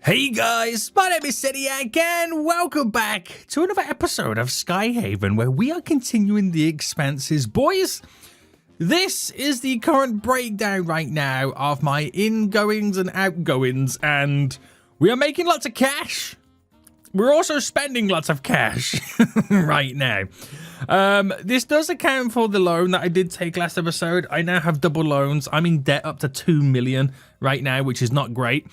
Hey guys, my name is Seniac and welcome back to another episode of Skyhaven where we are continuing the expanses. Boys, this is the current breakdown right now of my ingoings and outgoings, and we are making lots of cash. We're also spending lots of cash right now. This does account for the loan that I did take last episode. I now have double loans. I'm in debt up to 2 million right now, which is not great.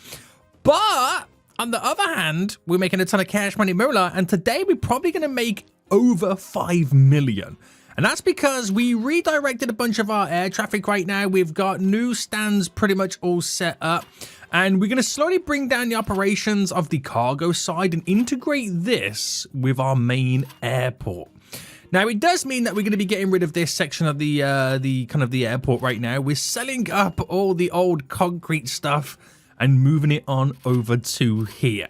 But on the other hand, we're making a ton of cash money moolah, and today we're probably going to make over 5 million. And that's because we redirected a bunch of our air traffic right now. We've got new stands pretty much all set up, and we're going to slowly bring down the operations of the cargo side and integrate this with our main airport. Now, it does mean that we're going to be getting rid of this section of the airport right now. We're selling up all the old concrete stuff and moving it on over to here.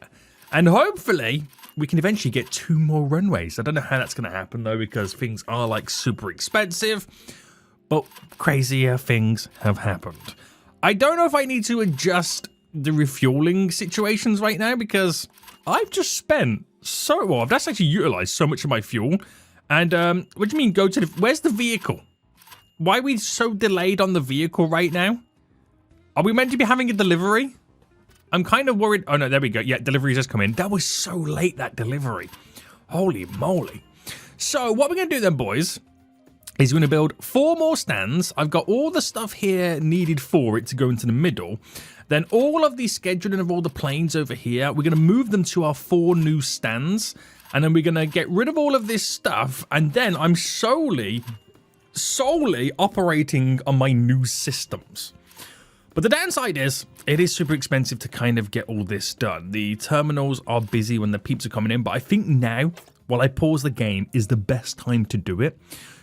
And hopefully we can eventually get 2 more runways. I don't know how that's going to happen though, because things are like super expensive, but crazier things have happened. I don't know if I need to adjust the refueling situations right now, because I've just spent so well. I've just actually utilized so much of my fuel. And what do you mean go to the, where's the vehicle? Why are we so delayed on the vehicle right now? Are we meant to be having a delivery? I'm kind of worried. Oh, no, there we go. Yeah, delivery just come in. That was so late, that delivery. Holy moly. So what we're going to do then, boys, is we're going to build 4 more stands. I've got all the stuff here needed for it to go into the middle. Then all of the scheduling of all the planes over here, we're going to move them to our 4 new stands. And then we're going to get rid of all of this stuff. And then I'm solely operating on my new systems. But the downside is, it is super expensive to kind of get all this done. The terminals are busy when the peeps are coming in, but I think now, while I pause the game, is the best time to do it.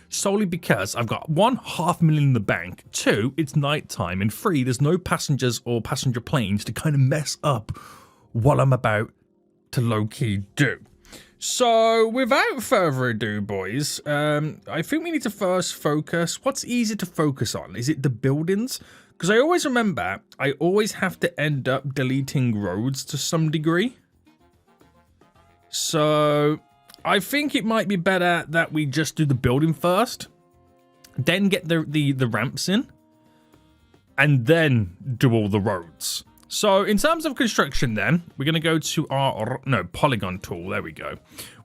Solely because I've got 1, $500,000 in the bank, 2, it's night time, and 3, there's no passengers or passenger planes to kind of mess up what I'm about to low-key do. So, without further ado, boys, I think we need to first focus. What's easy to focus on? Is it the buildings? Because I always remember, I always have to end up deleting roads to some degree. So, I think it might be better that we just do the building first, then get the ramps in, and then do all the roads. So, in terms of construction then, we're going to go to our, polygon tool. There we go.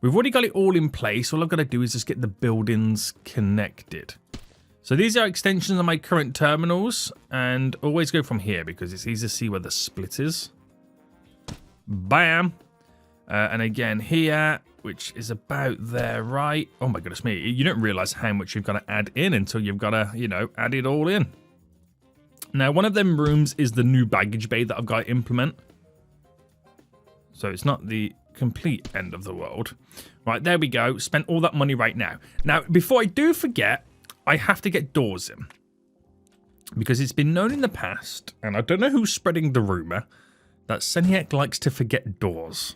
We've already got it all in place. All I've got to do is just get the buildings connected. So these are extensions of my current terminals, and always go from here because it's easy to see where the split is. Bam. And again here, which is about there, right? Oh my goodness me. You don't realize how much you've got to add in until you've got to, add it all in. Now, one of them rooms is the new baggage bay that I've got to implement. So it's not the complete end of the world. Right, there we go. Spent all that money right now. Now, before I do forget, I have to get doors in, because it's been known in the past, and I don't know who's spreading the rumor, that Seniac likes to forget doors.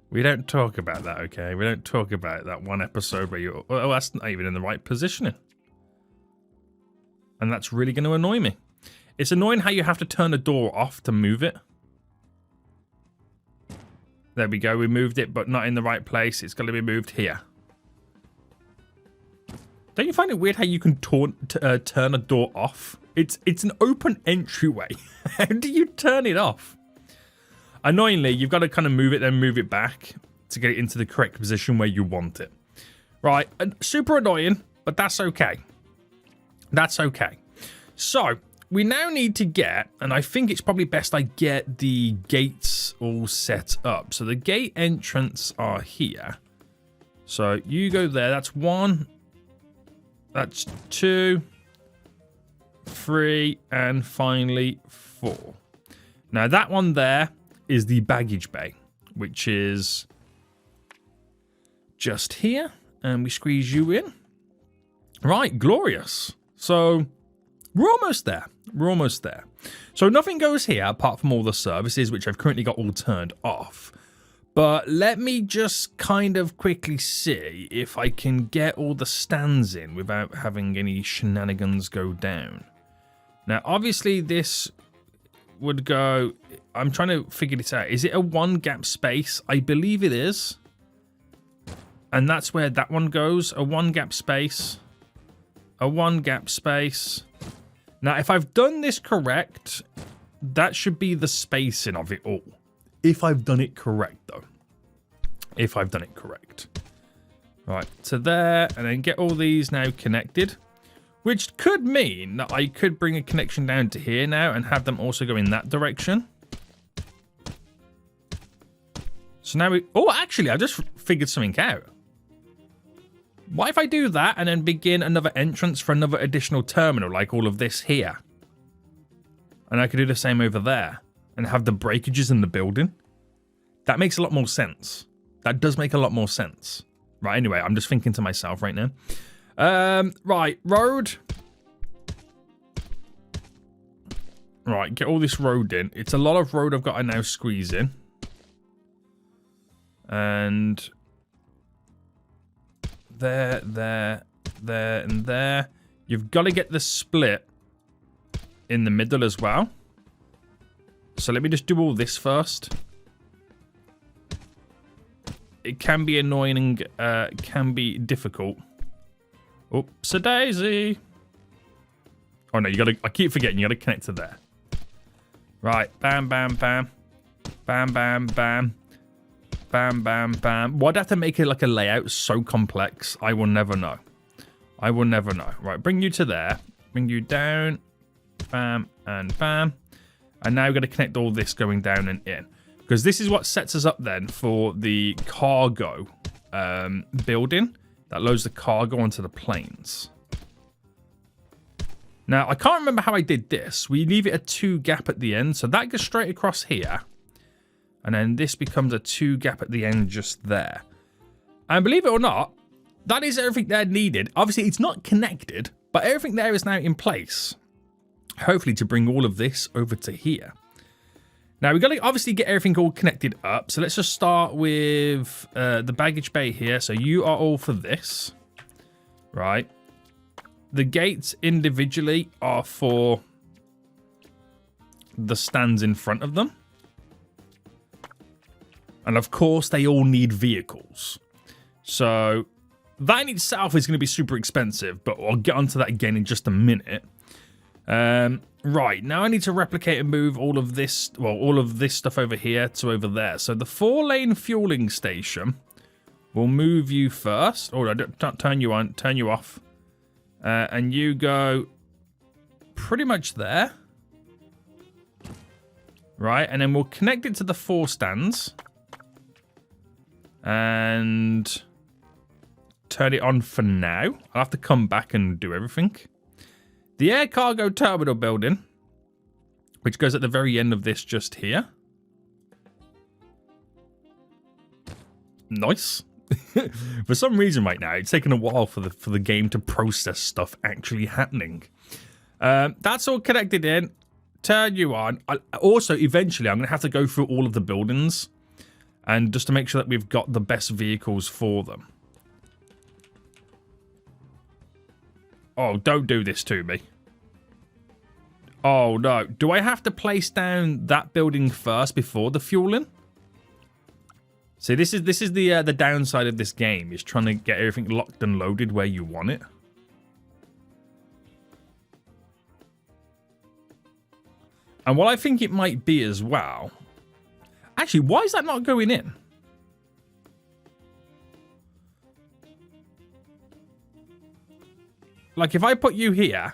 We don't talk about that, okay? We don't talk about that one episode where you, oh, that's not even in the right positioning. And that's really going to annoy me. It's annoying how you have to turn a door off to move it. There we go, we moved it, but not in the right place. It's going to be moved here. Don't you find it weird how you can turn a door off? It's an open entryway. How do you turn it off? Annoyingly, you've got to kind of move it, then move it back to get it into the correct position where you want it. Right, super annoying, but that's okay. That's okay. So, we now need to get, and I think it's probably best I get the gates all set up. So the gate entrance are here. So you go there, that's 1. That's 2, 3, and finally 4. Now that one there is the baggage bay, which is just here. And we squeeze you in. Right, glorious. So we're almost there. We're almost there. So nothing goes here apart from all the services, which I've currently got all turned off. But let me just kind of quickly see if I can get all the stands in without having any shenanigans go down. Now, obviously, this would go I'm trying to figure this out. Is it a 1 gap space? I believe it is. And that's where that one goes. A 1 gap space. A 1 gap space. Now, if I've done this correct, that should be the spacing of it all. If I've done it correct, though. If I've done it correct. Right, to there, and then get all these now connected. Which could mean that I could bring a connection down to here now and have them also go in that direction. So now we... Oh, actually, I just figured something out. What if I do that and then begin another entrance for another additional terminal, like all of this here? And I could do the same over there and have the breakages in the building. That makes a lot more sense. That does make a lot more sense. Right, anyway, I'm just thinking to myself right now. Right, road. Right, get all this road in. It's a lot of road I've got to now squeeze in. And there, and there. You've got to get the split in the middle as well. So let me just do all this first. It can be annoying and can be difficult. Oops-a-daisy. Oh no, you gotta, I keep forgetting, you gotta connect to there. Right, bam, bam, bam. Bam, bam, bam. Bam, bam, bam. Why'd I have to make it like a layout so complex? I will never know. I will never know. Right, bring you to there. Bring you down. Bam, and bam. And now we've got to connect all this going down and in. Because this is what sets us up then for the cargo building. That loads the cargo onto the planes. Now, I can't remember how I did this. We leave it a 2 gap at the end. So that goes straight across here. And then this becomes a 2 gap at the end just there. And believe it or not, that is everything there needed. Obviously, it's not connected, but everything there is now in place. Hopefully to bring all of this over to here. Now, we've got to obviously get everything all connected up. So let's just start with the baggage bay here. So you are all for this. Right. The gates individually are for the stands in front of them. And of course, they all need vehicles. So that in itself is going to be super expensive. But I'll get onto that again in just a minute. Right, now I need to replicate and move all of this, well, all of this stuff over here to over there. So the 4-lane fueling station will move you first. Oh, don't turn you on, turn you off. And you go pretty much there. Right, and then we'll connect it to the 4 stands. And turn it on for now. I'll have to come back and do everything. The air cargo terminal building, which goes at the very end of this just here. Nice. For some reason right now, it's taken a while for the game to process stuff actually happening. That's all connected in. Turn you on. Also, eventually, I'm going to have to go through all of the buildings. And just to make sure that we've got the best vehicles for them. Oh, don't do this to me. Oh, no. Do I have to place down that building first before the fueling? See, this is the downside of this game, is trying to get everything locked and loaded where you want it. And what I think it might be as well... Actually, why is that not going in? Like, if I put you here...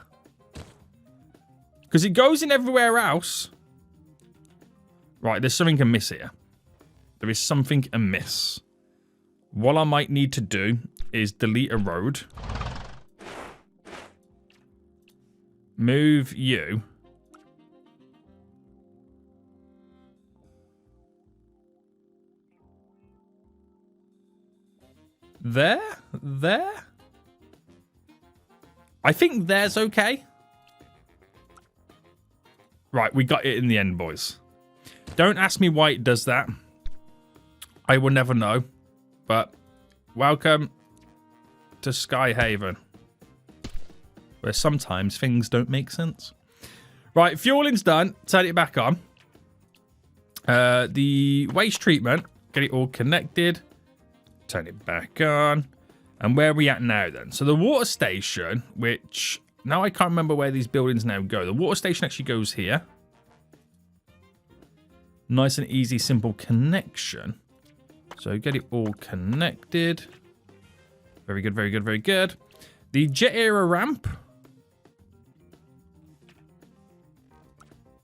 Because it goes in everywhere else. Right, there's something amiss here. There is something amiss. What I might need to do is delete a road. Move you. There? I think there's okay. Right, we got it in the end, boys. Don't ask me why it does that. I will never know. But welcome to Skyhaven, where sometimes things don't make sense. Right, fueling's done. Turn it back on. The waste treatment, get it all connected. Turn it back on. And where are we at now then? So the water station, which now I can't remember where these buildings now go. The water station actually goes here. Nice and easy, simple connection. So get it all connected. Very good, very good, very good. The jet era ramp.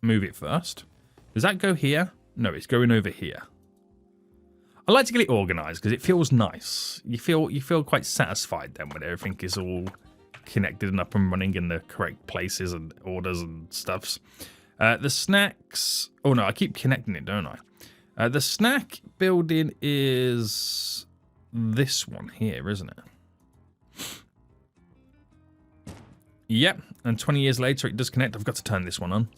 Move it first. Does that go here? No, it's going over here. I like to get it organized because it feels nice. You feel quite satisfied then when everything is all connected and up and running in the correct places and orders and stuffs. The snacks. Oh no, I keep connecting it, don't I? The snack building is this one here, isn't it? Yep. And 20 years later, it does connect. I've got to turn this one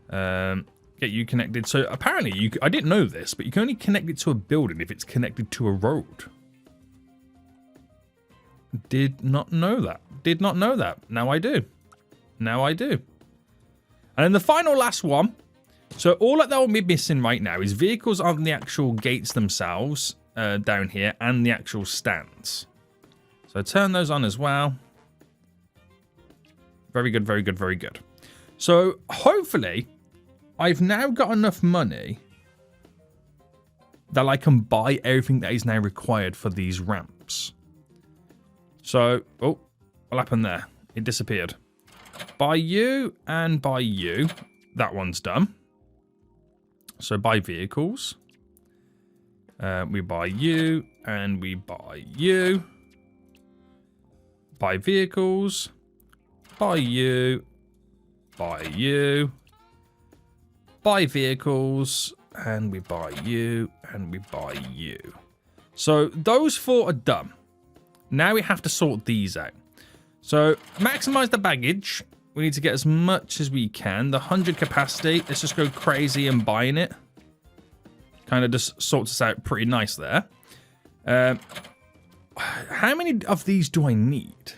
on. Get you connected. So apparently, I didn't know this, but you can only connect it to a building if it's connected to a road. Did not know that. Did not know that. Now I do. Now I do. And then the final last one. So all that they'll be missing right now is vehicles on the actual gates themselves down here and the actual stands. So turn those on as well. Very good, very good, very good. So hopefully I've now got enough money that I can buy everything that is now required for these ramps. So, oh, what happened there? It disappeared. Buy you and buy you. That one's done. So buy vehicles. We buy you and we buy you. Buy vehicles. Buy you. Buy you. Buy vehicles, and we buy you, and we buy you. So those four are done. Now we have to sort these out. So maximize the baggage. We need to get as much as we can. The 100 capacity, let's just go crazy and buying it. Kind of just sorts us out pretty nice there. How many of these do I need?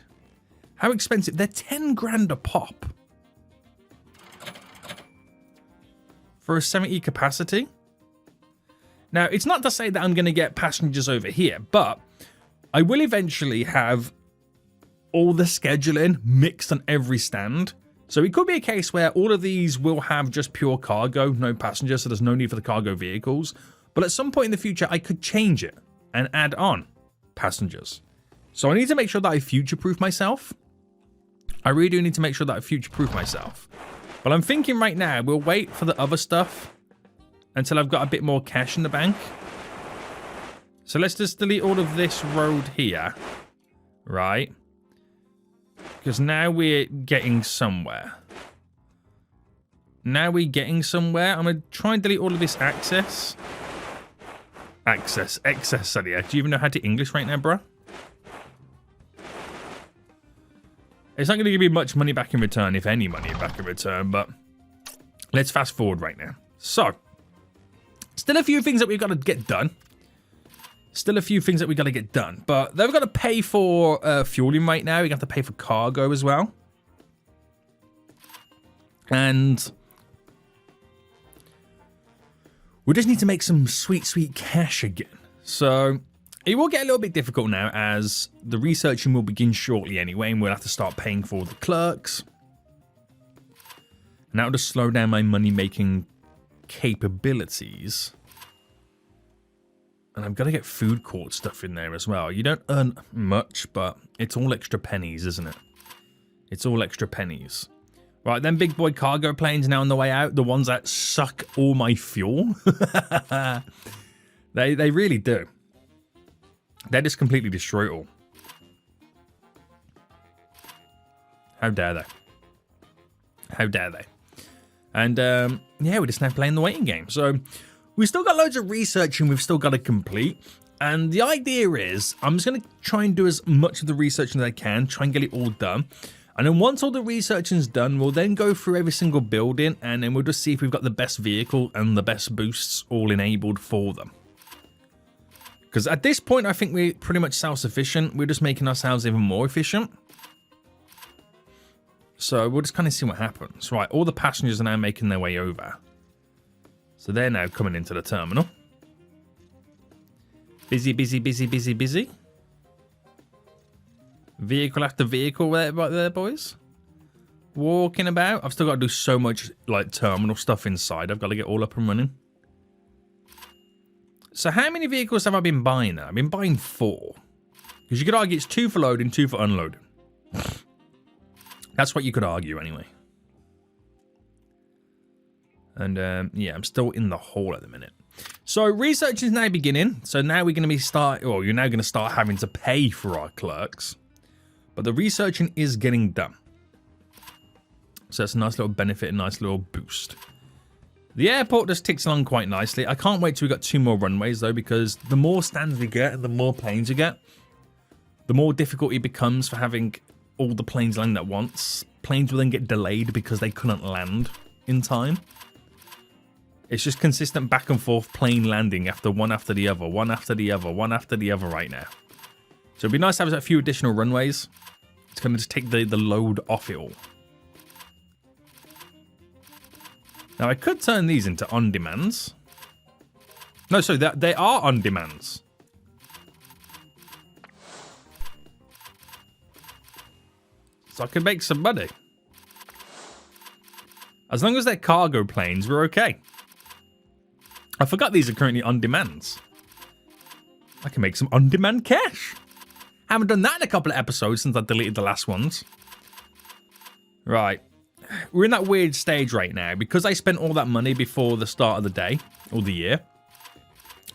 How expensive? They're 10 grand a pop. For a 70 capacity. Now, it's not to say that I'm going to get passengers over here, but I will eventually have all the scheduling mixed on every stand. So it could be a case where all of these will have just pure cargo, no passengers, so there's no need for the cargo vehicles. But at some point in the future, I could change it and add on passengers. So I need to make sure that I future-proof myself. I really do need to make sure that I future-proof myself. But I'm thinking right now, we'll wait for the other stuff until I've got a bit more cash in the bank. So let's just delete all of this road here. Right. Because now we're getting somewhere. Now we're getting somewhere. I'm going to try and delete all of this access. Excess, sorry. Do you even know how to English right now, bruh? It's not going to give me much money back in return, if any money back in return, but let's fast forward right now. So, still a few things that we've got to get done. Still a few things that we've got to get done, but they've got to pay for fueling right now. We have to pay for cargo as well. And we just need to make some sweet, sweet cash again. So it will get a little bit difficult now as the researching will begin shortly anyway, and we'll have to start paying for the clerks. And that will just slow down my money-making capabilities. And I've got to get food court stuff in there as well. You don't earn much, but it's all extra pennies, isn't it? It's all extra pennies. Right, then big boy cargo planes now on the way out. The ones that suck all my fuel. They really do. They just completely destroy it all. How dare they? How dare they? And yeah, we're just now playing the waiting game. So we've still got loads of researching we've still got to complete. And the idea is I'm just going to try and do as much of the researching as I can, try and get it all done. And then once all the researching's done, we'll then go through every single building and then we'll just see if we've got the best vehicle and the best boosts all enabled for them. Because at this point, I think we're pretty much self-sufficient. We're just making ourselves even more efficient. So we'll just kind of see what happens. Right, all the passengers are now making their way over. So they're now coming into the terminal. Busy, busy, busy, busy, busy. Vehicle after vehicle right there, boys. Walking about. I've still got to do so much like terminal stuff inside. I've got to get all up and running. So how many vehicles have I been buying now? I've been buying 4. Because you could argue it's 2 for loading, 2 for unloading. That's what you could argue anyway. And yeah, I'm still in the hall at the minute. So research is now beginning. So now we're going to be you're now going to start having to pay for our clerks. But the researching is getting done. So that's a nice little benefit, a nice little boost. The airport just ticks along quite nicely. I can't wait till we got 2 more runways though, because the more stands we get and the more planes you get, the more difficult it becomes for having all the planes land at once. Planes will then get delayed because they couldn't land in time. It's just consistent back and forth plane landing after one after the other, one after the other, one after the other right now. So it'd be nice to have a few additional runways. It's going to just take the load off it all. Now I could turn these into on-demands. No, sorry, they are on-demands. So I can make some money. As long as they're cargo planes, we're okay. I forgot these are currently on-demands. I can make some on-demand cash. Haven't done that in a couple of episodes since I deleted the last ones. Right. We're in that weird stage right now. Because I spent all that money before the start of the day, or the year.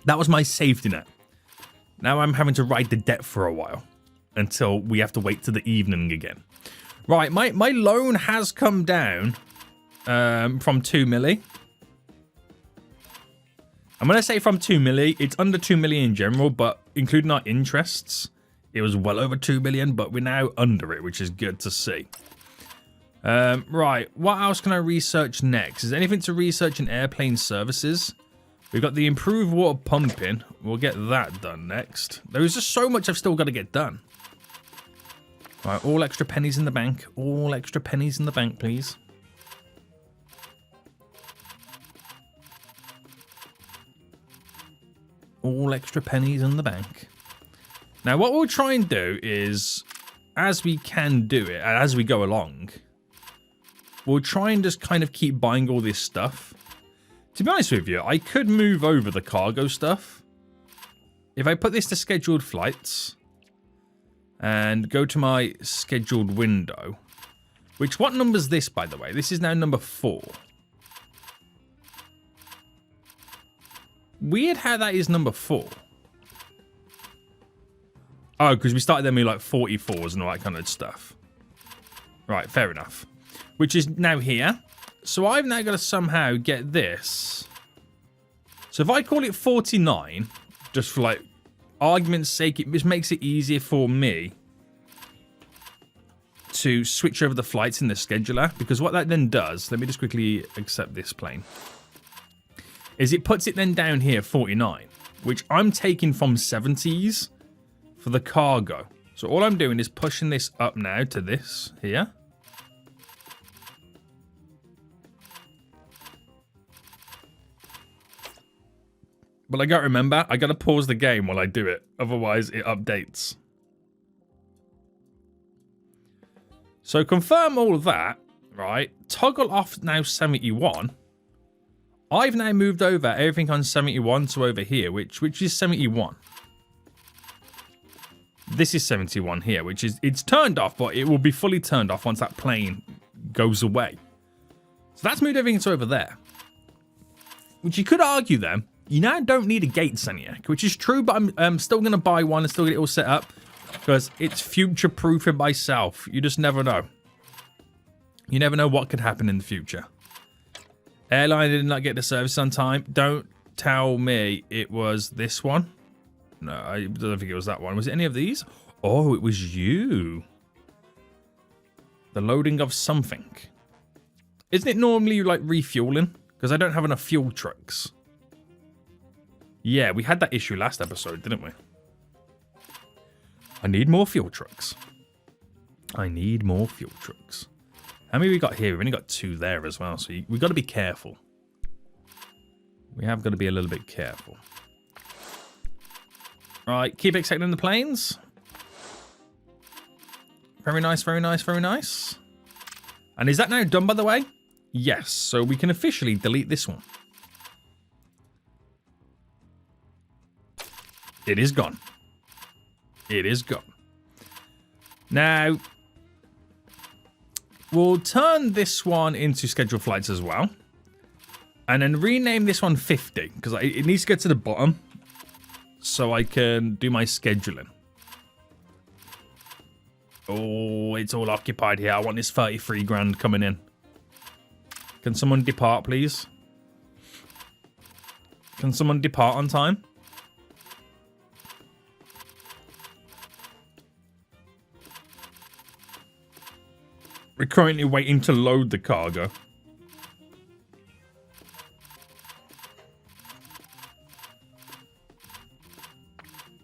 That was my safety net. Now I'm having to ride the debt for a while. Until we have to wait till the evening again. Right, my loan has come down from 2 milli. I'm going to say from 2 milli. It's under 2 million in general, but including our interests, it was well over 2 million, but we're now under it, which is good to see. Right, what else can I research next? Is there anything to research in airplane services? We've got the improved water pumping. We'll get that done next. There's just so much I've still got to get done. Right, all extra pennies in the bank. All extra pennies in the bank, please. All extra pennies in the bank. Now, what we'll try and do is, as we can do it, and as we go along, we'll try and just kind of keep buying all this stuff. To be honest with you, I could move over the cargo stuff. If I put this to scheduled flights and go to my scheduled window, which, what number is this, by the way? This is now number 4. Weird how that is number 4. Oh, because we started them with like 44s and all that kind of stuff. Right, fair enough. Which is now here. So I've now got to somehow get this. So if I call it 49, just for like argument's sake, it just makes it easier for me to switch over the flights in the scheduler. Because what that then does, let me just quickly accept this plane, is it puts it then down here 49, which I'm taking from 70s for the cargo. So all I'm doing is pushing this up now to this here. But I got to remember, I got to pause the game while I do it. Otherwise, it updates. So confirm all of that, right? Toggle off now 71. I've now moved over everything on 71 to over here, which is 71. This is 71 here, which is, it's turned off, but it will be fully turned off once that plane goes away. So that's moved everything to over there. Which you could argue then, you now don't need a gate Seniac, which is true, but I'm still going to buy one and still get it all set up because it's future-proofing myself. You just never know. You never know what could happen in the future. Airline did not get the service on time. Don't tell me it was this one. No, I don't think it was that one. Was it any of these? Oh, it was you. The loading of something. Isn't it normally like refueling? Because I don't have enough fuel trucks. Yeah, we had that issue last episode, didn't we? I need more fuel trucks. I need more fuel trucks. How many we got here? We've only got 2 there as well, so we've got to be careful. We have got to be a little bit careful. Right, keep accepting the planes. Very nice, very nice, very nice. And is that now done, by the way? Yes, so we can officially delete this one. It is gone. It is gone. Now, we'll turn this one into scheduled flights as well. And then rename this one 50, because it needs to get to the bottom so I can do my scheduling. Oh, it's all occupied here. I want this 33 grand coming in. Can someone depart, please? Can someone depart on time? We're currently waiting to load the cargo.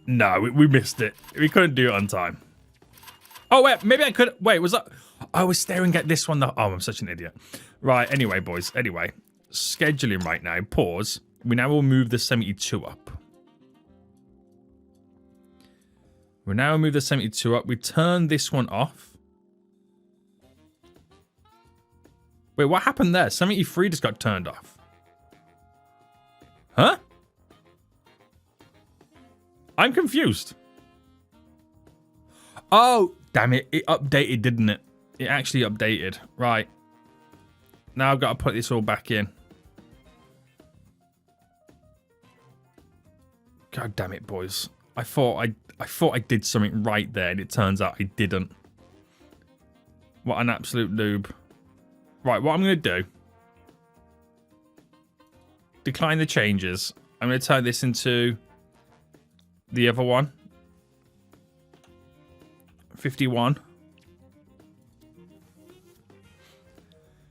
No, we missed it. We couldn't do it on time. Oh, wait, maybe I could. Wait, was that? I was staring at this one. Oh, I'm such an idiot. Right, anyway, boys. Anyway, scheduling right now. Pause. We now will move the 72 up. We now move the 72 up. We turn this one off. Wait, what happened there? 73 just got turned off. Huh? I'm confused. Oh, damn it. It updated, didn't it? It actually updated. Right. Now I've got to put this all back in. God damn it, boys. I thought I did something right there, and it turns out I didn't. What an absolute noob. Right, what I'm going to do. Decline the changes. I'm going to turn this into the other one. 51.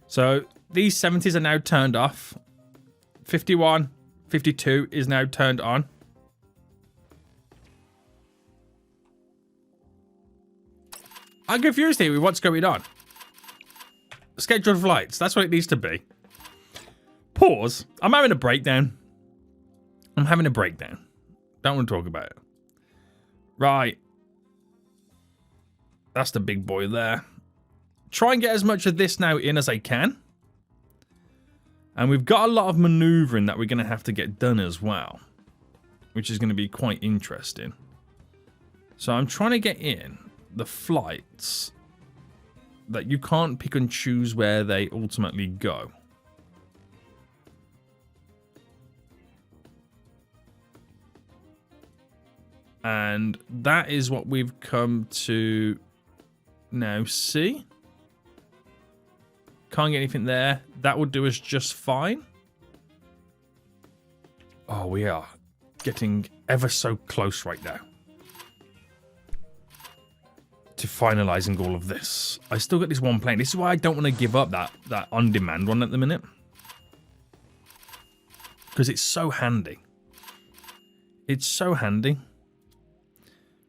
So these 70s are now turned off. 51, 52 is now turned on. I'm confused here with what's going on. Scheduled flights. That's what it needs to be. Pause. I'm having a breakdown. I'm having a breakdown. Don't want to talk about it. Right. That's the big boy there. Try and get as much of this now in as I can. And we've got a lot of maneuvering that we're going to have to get done as well. Which is going to be quite interesting. So I'm trying to get in the flights that you can't pick and choose where they ultimately go. And that is what we've come to now see. Can't get anything there. That would do us just fine. Oh, we are getting ever so close right now to finalizing all of this. I still got this one plane. This is why I don't want to give up that on-demand one at the minute. Because it's so handy. It's so handy.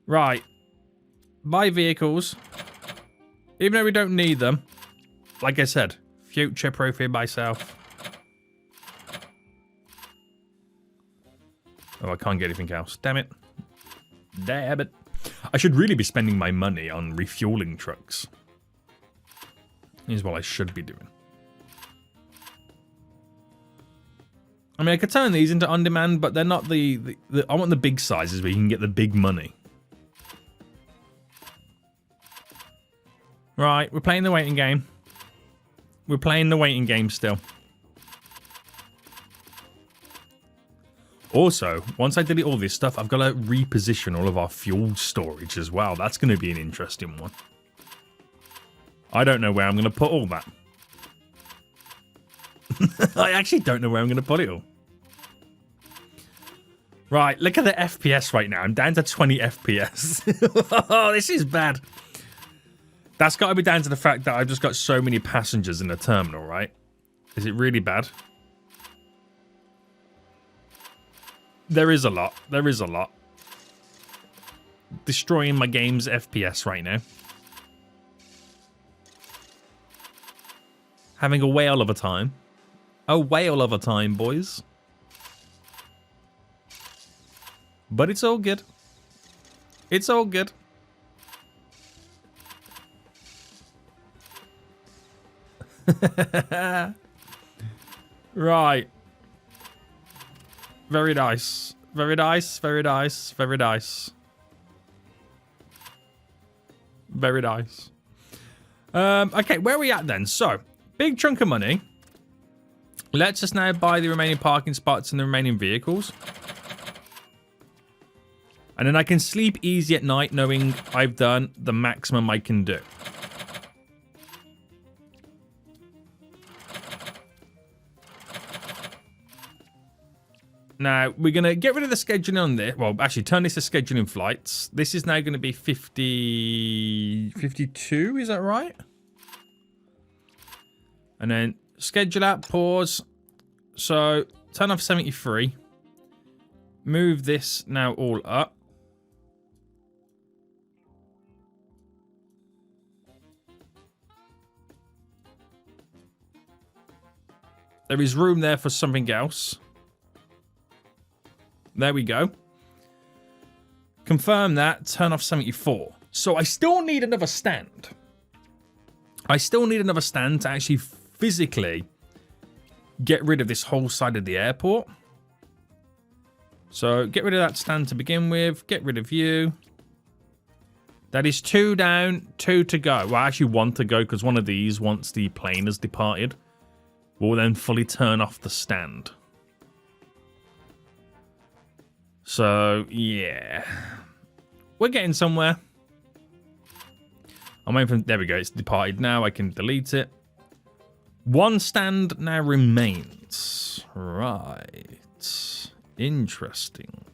Right. Buy vehicles. Even though we don't need them. Like I said, future-proofing myself. Oh, I can't get anything else. Damn it. Damn it. I should really be spending my money on refueling trucks. Is what I should be doing. I mean, I could turn these into on-demand, but they're not the I want the big sizes where you can get the big money. Right, we're playing the waiting game. We're playing the waiting game still. Also, once I delete all this stuff, I've got to reposition all of our fuel storage as well. That's going to be an interesting one. I don't know where I'm going to put all that. I actually don't know where I'm going to put it all. Right, look at the FPS right now. I'm down to 20 FPS. Oh, this is bad. That's got to be down to the fact that I've just got so many passengers in the terminal, right? Is it really bad? There is a lot. There is a lot. Destroying my game's FPS right now. Having a whale of a time. A whale of a time, boys. But it's all good. It's all good. Right. Very nice. Very nice. Very nice. Very nice. Very nice. Okay, where are we at then? So, big chunk of money. Let's just now buy the remaining parking spots and the remaining vehicles. And then I can sleep easy at night knowing I've done the maximum I can do. Now, we're going to get rid of the scheduling on this. Well, actually, turn this to scheduling flights. This is now going to be 52, is that right? And then schedule out, pause. So, turn off 73. Move this now all up. There is room there for something else. There we go. Confirm that. Turn off 74. So I still need another stand. I still need another stand to actually physically get rid of this whole side of the airport. So get rid of that stand to begin with. Get rid of you. That is 2 down, 2 to go. Well, actually 1 to go because one of these, once the plane has departed, will then fully turn off the stand. So, yeah. We're getting somewhere. I'm waiting for... There we go. It's departed now. I can delete it. 1 stand now remains. Right. Interesting.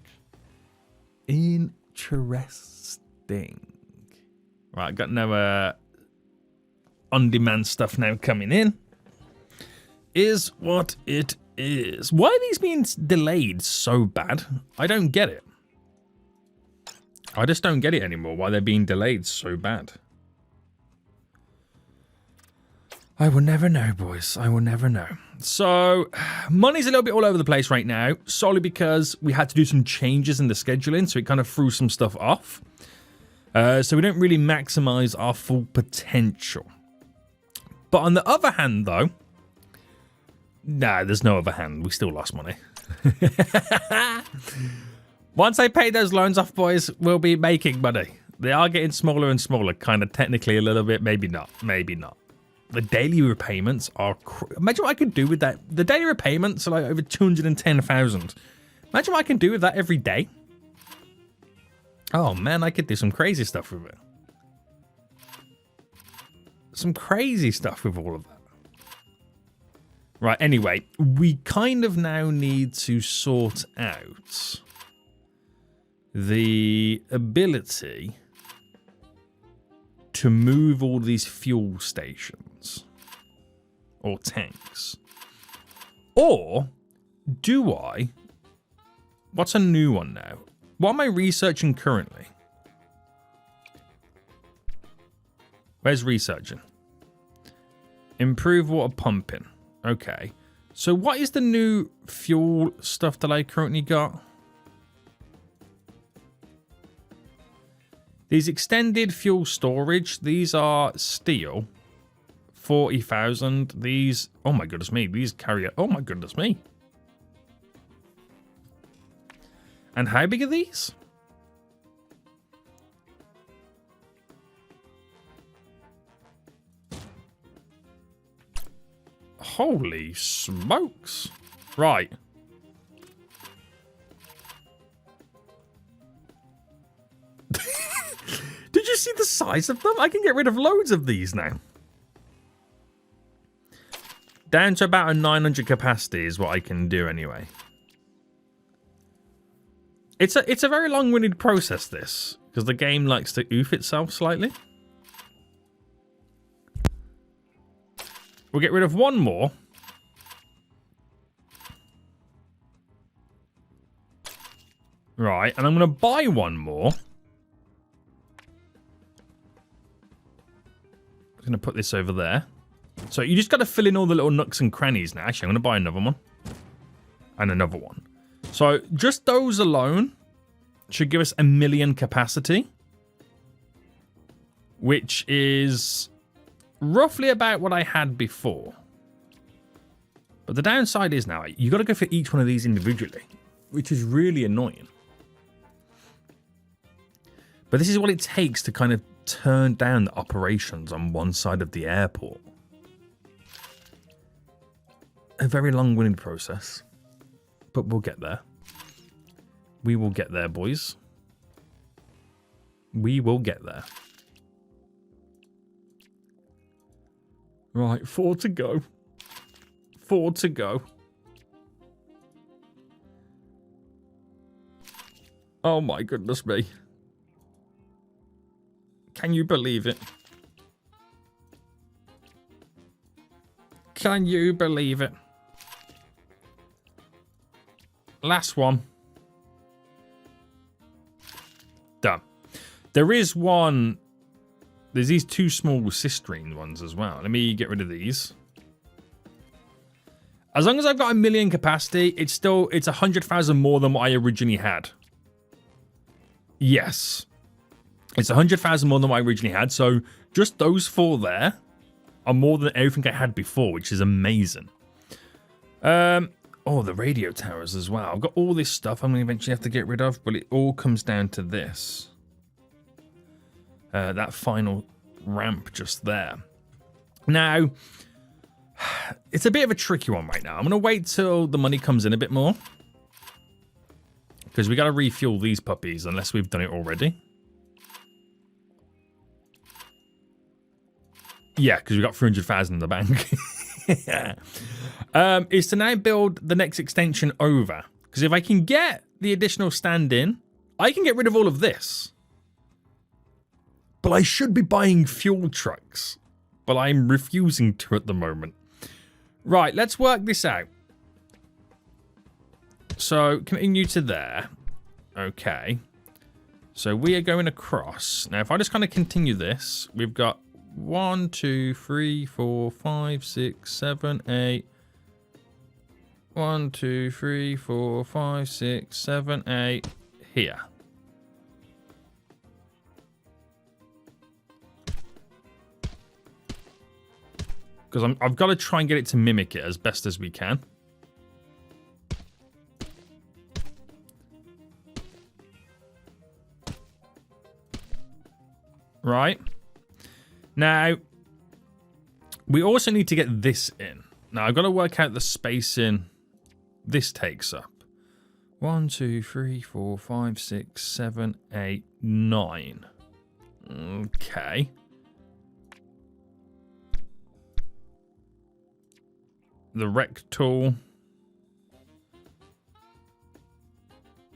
Interesting. Right, got no on-demand stuff now coming in. Is what it is. Why are these being delayed so bad? I don't get it. I just don't get it anymore, why they're being delayed so bad. I will never know, boys. I will never know. So, money's a little bit all over the place right now, solely because we had to do some changes in the scheduling, so it kind of threw some stuff off. So we don't really maximize our full potential. But on the other hand, though, nah, there's no other hand. We still lost money. Once I pay those loans off, boys, we'll be making money. They are getting smaller and smaller, kind of technically a little bit. Maybe not. Maybe not. The daily repayments are... Imagine what I could do with that. The daily repayments are like over 210,000. Imagine what I can do with that every day. Oh, man, I could do some crazy stuff with it. Some crazy stuff with all of that. Right, anyway, we kind of now need to sort out the ability to move all these fuel stations or tanks. Or do I? What's a new one now? What am I researching currently? Where's researching? Improve water pumping. Okay, so what is the new fuel stuff that I currently got? These extended fuel storage, these are steel, 40,000. These, oh my goodness me, these carry, oh my goodness me. And how big are these? Holy smokes. Right. Did you see the size of them? I can get rid of loads of these now. Down to about a 900 capacity is what I can do anyway. It's a very long-winded process, this, because the game likes to oof itself slightly. We'll get rid of one more. Right, and I'm going to buy one more. I'm going to put this over there. So you just got to fill in all the little nooks and crannies now. Actually, I'm going to buy another one. And another one. So just those alone should give us 1 million capacity, which is roughly about what I had before. But the downside is now you got to go for each one of these individually, which is really annoying. But this is what it takes to kind of turn down the operations on one side of the airport. A very long-winded process, but we'll get there. We will get there, boys. We will get there. Right, 4 to go. 4 to go. Oh my goodness me. Can you believe it? Can you believe it? Last one. Done. There is one. There's these 2 small cisterine ones as well. Let me get rid of these. As long as I've got 1 million capacity, it's 100,000 more than what I originally had. Yes. It's 100,000 more than what I originally had. So just those 4 there are more than everything I had before, which is amazing. Oh, the radio towers as well. I've got all this stuff I'm going to eventually have to get rid of, but it all comes down to this. That final ramp just there. Now, it's a bit of a tricky one right now. I'm going to wait till the money comes in a bit more, because we got to refuel these puppies unless we've done it already. Yeah, because we got 300,000 in the bank. Is to now build the next extension over. Because if I can get the additional stand in, I can get rid of all of this. But I should be buying fuel trucks. But I'm refusing to at the moment. Right, let's work this out. So, continue to there. Okay. So, we are going across. Now, if I just kind of continue this, we've got 1, 2, 3, 4, 5, 6, 7, 8. 1, 2, 3, 4, 5, 6, 7, 8. Here. Because I've got to try and get it to mimic it as best as we can. Right. Now, we also need to get this in. Now, I've got to work out the spacing this takes up. 1, 2, 3, 4, 5, 6, 7, 8, 9. Okay. The rec tool.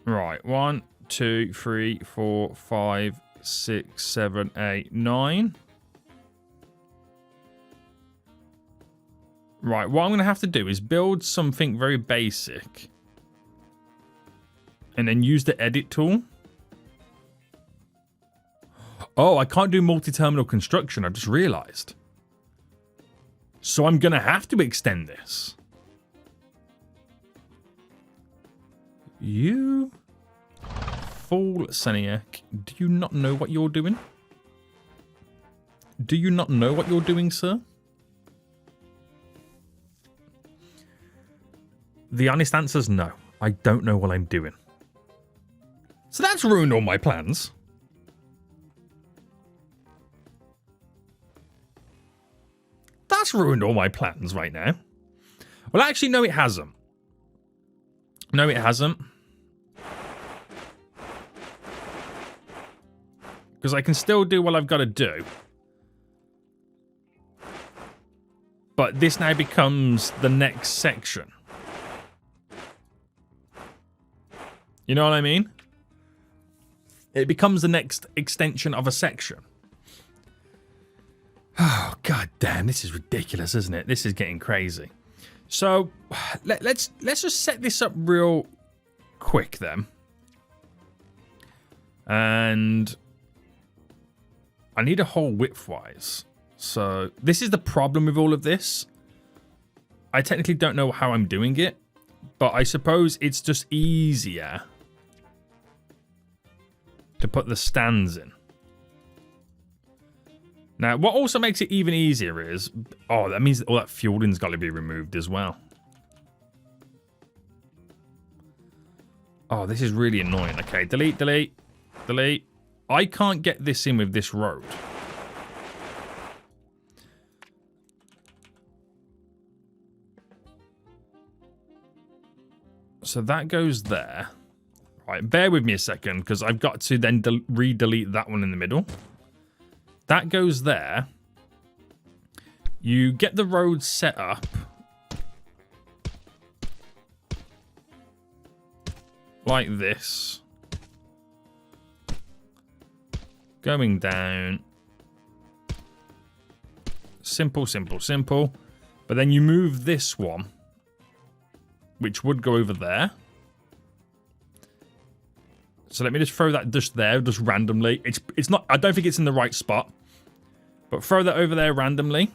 Right. 1, 2, 3, 4, 5, 6, 7, 8, 9. Right, what I'm going to have to do is build something very basic. And then use the edit tool. Oh, I can't do multi-terminal construction, I just realized. So I'm going to have to extend this. You fool, Seniac. Do you not know what you're doing? Do you not know what you're doing, sir? The honest answer is no. I don't know what I'm doing. So that's ruined all my plans. That's ruined all my plans right now. Well, actually, no, it hasn't. No, it hasn't. Because I can still do what I've got to do. But this now becomes the next section. You know what I mean? It becomes the next extension of a section. Oh, god damn, this is ridiculous, isn't it? This is getting crazy. So, let's just set this up real quick then. And I need a hole width-wise. So, this is the problem with all of this. I technically don't know how I'm doing it, but I suppose it's just easier to put the stands in. Now, what also makes it even easier is... Oh, that means all that fueling's got to be removed as well. Oh, this is really annoying. Okay, delete, delete, delete. I can't get this in with this road. So that goes there. Right, bear with me a second, because I've got to then re-delete that one in the middle. That goes there. You get the road set up. Like this. Going down. Simple, simple, simple. But then you move this one, which would go over there. So let me just throw that just there, just randomly. It's not, I don't think it's in the right spot. But throw that over there randomly.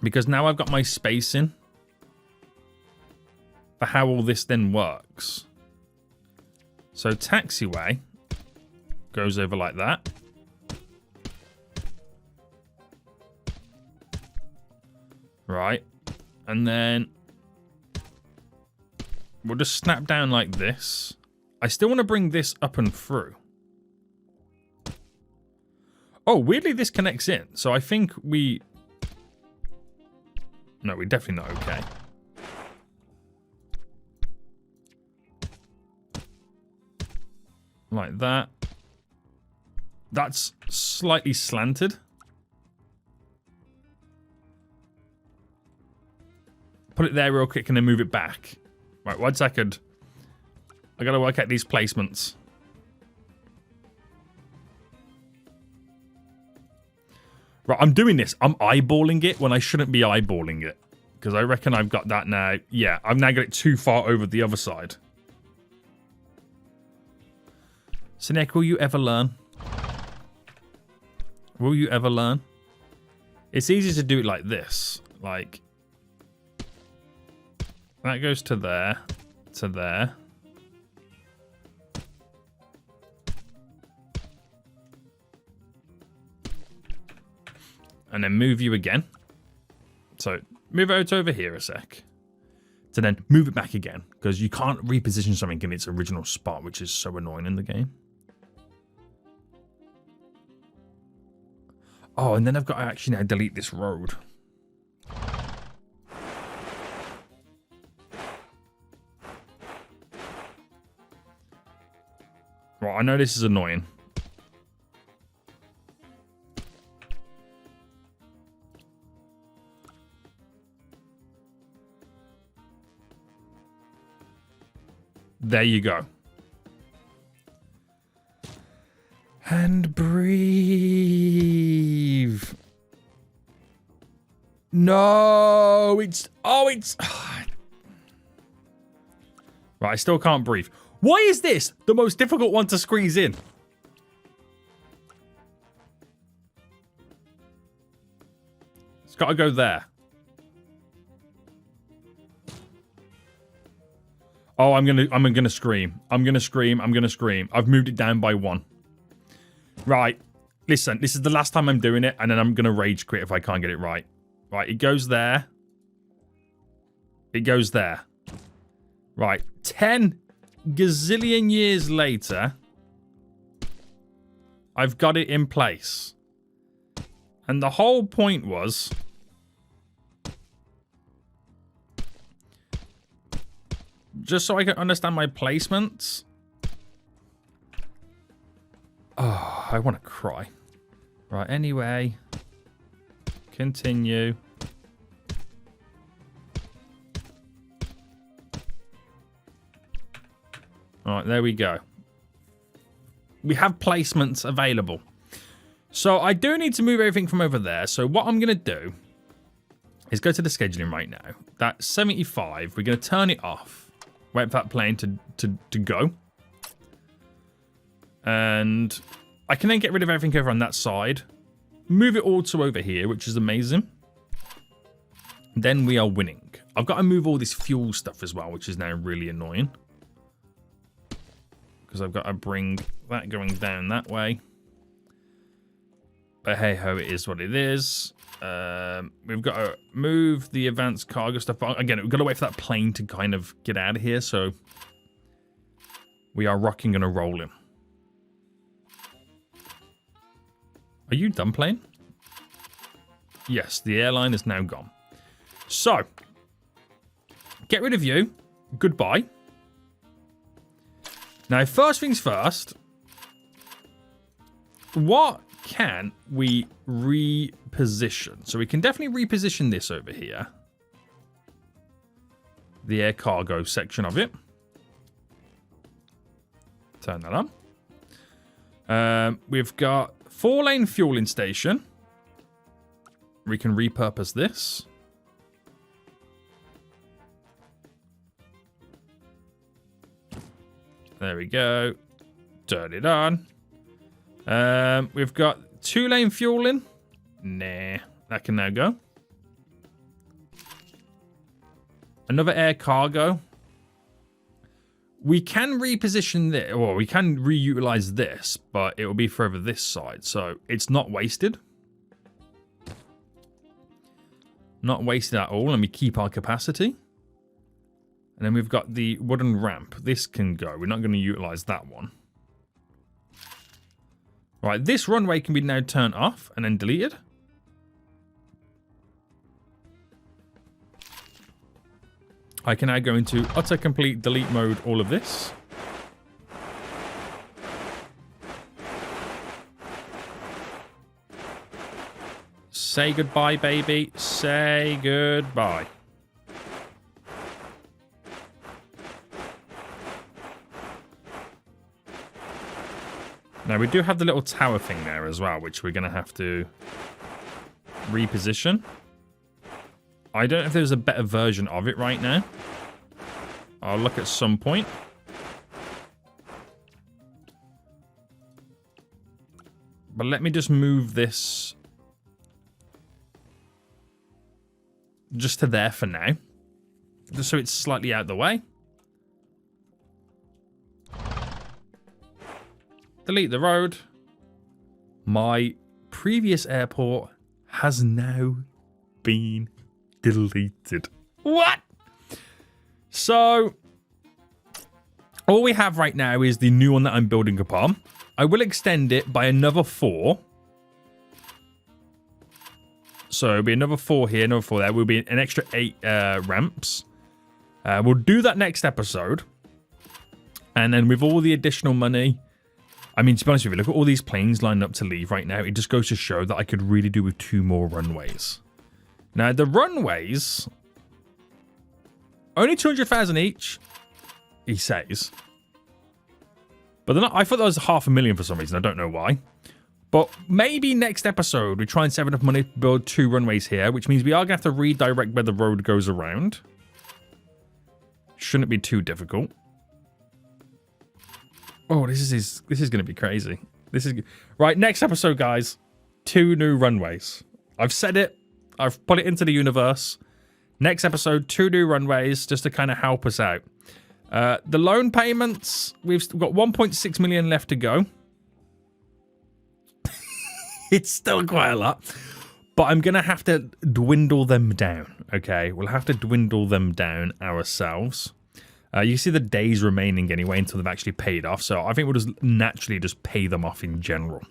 Because now I've got my spacing for how all this then works. So taxiway goes over like that. Right. And then we'll just snap down like this. I still want to bring this up and through. Oh, weirdly this connects in. So I think we... No, we're definitely not okay. Like that. That's slightly slanted. Put it there real quick and then move it back. Right, 1 second. I gotta work out these placements. Right, I'm doing this. I'm eyeballing it when I shouldn't be eyeballing it. Because I reckon I've got that now. Yeah, I've now got it too far over the other side. So, Nick, will you ever learn? Will you ever learn? It's easy to do it like this. Like, that goes to there, to there. And then move you again. So move it over here a sec. To then move it back again. Because you can't reposition something in its original spot, which is so annoying in the game. Oh, and then I've got to actually now delete this road. Right, I know this is annoying. There you go. And breathe. No, it's... Oh, it's... Right, I still can't breathe. Why is this the most difficult one to squeeze in? It's got to go there. Oh, I'm gonna scream. I'm gonna scream. I'm gonna scream. I've moved it down by 1. Right. Listen, this is the last time I'm doing it, and then I'm gonna rage quit if I can't get it right. Right, it goes there. It goes there. Right. 10 gazillion years later, I've got it in place. And the whole point was... just so I can understand my placements. Oh, I want to cry. Right, anyway. Continue. Alright, there we go. We have placements available. So I do need to move everything from over there. So what I'm going to do is go to the scheduling right now. That's 75. We're going to turn it off. Wait for that plane to go. And I can then get rid of everything over on that side. Move it all to over here, which is amazing. Then we are winning. I've got to move all this fuel stuff as well, which is now really annoying. because I've got to bring that going down that way. But hey ho, it is what it is. We've got to move the advanced cargo stuff. Again, we've got to wait for that plane to kind of get out of here. So we are rocking and rolling. Are you done playing? Yes, the airline is now gone. So, get rid of you. Goodbye. Now, first things first. What can we reposition? So we can definitely reposition this over here. The air cargo section of it. Turn that on. We've got 4-lane fueling station. We can repurpose this. There we go. Turn it on. We've got 2-lane fueling. Nah, that can now go. Another air cargo. We can reposition this, or we can reutilize this, but it will be forever this side, so it's not wasted. Not wasted at all, and we keep our capacity. And then we've got the wooden ramp. This can go. We're not going to utilize that one. Right, this runway can be now turned off and then deleted. I can now go into utter complete delete mode, all of this. Say goodbye, baby. Say goodbye. Now, we do have the little tower thing there as well, which we're going to have to reposition. I don't know if there's a better version of it right now. I'll look at some point. But let me just move this just to there for now. Just so it's slightly out of the way. Delete the road. My previous airport has now been deleted. What? So, all we have right now is the new one that I'm building upon. I will extend it by another 4. So, it'll be another 4 here, another 4 there. Will be an extra 8 ramps. We'll do that next episode. And then with all the additional money... I mean, to be honest with you, look at all these planes lined up to leave right now. It just goes to show that I could really do with 2 more runways. Now, the runways... Only 200,000 each, he says. But they're not, I thought that was 500,000 for some reason. I don't know why. But maybe next episode, we try and save enough money to build 2 runways here, which means we are going to have to redirect where the road goes around. Shouldn't be too difficult. Oh, this is going to be crazy. This is right. Next episode, guys. 2 new runways. I've said it. I've put it into the universe. Next episode, 2 new runways just to kind of help us out. The loan payments, we've got 1.6 million left to go. It's still quite a lot. But I'm going to have to dwindle them down. Okay, we'll have to dwindle them down ourselves. You see the days remaining anyway until they've actually paid off. So I think we'll just naturally just pay them off in general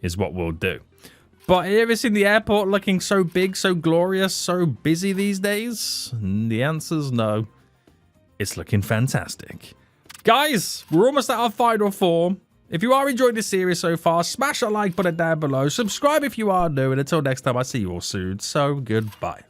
is what we'll do. But have you ever seen the airport looking so big, so glorious, so busy these days? The answer's no. It's looking fantastic. Guys, we're almost at our final form. If you are enjoying this series so far, smash that like button down below. Subscribe if you are new. And until next time, I'll see you all soon. So goodbye.